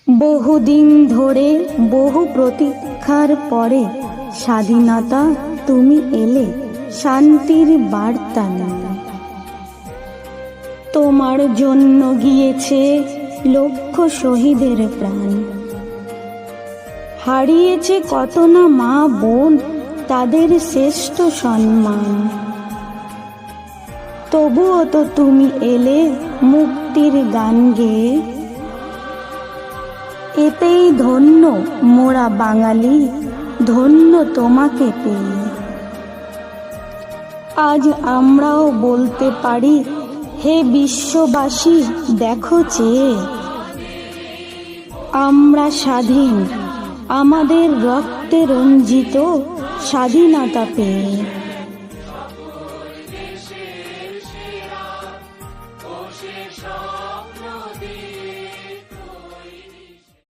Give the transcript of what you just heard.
বহুদিন ধরে বহু প্রতীক্ষার পরে স্বাধীনতা তুমি এলে শান্তির বার্তা নিয়ে। তোমার জন্য গিয়েছে লক্ষ শহীদের প্রাণ, হারিয়েছে কত না মা বোন তাদের শ্রেষ্ঠ সম্মান। তবুও তো তুমি এলে মুক্তির গান গেয়ে, এতেই ধন্য মোরা বাঙালি, ধন্য তোমাকে পেয়ে। আজ আমরাও বলতে পারি, হে বিশ্ববাসী দেখো চেয়ে, আমরা স্বাধীন, আমাদের রক্তে রঞ্জিত স্বাধীনতা পেয়ে।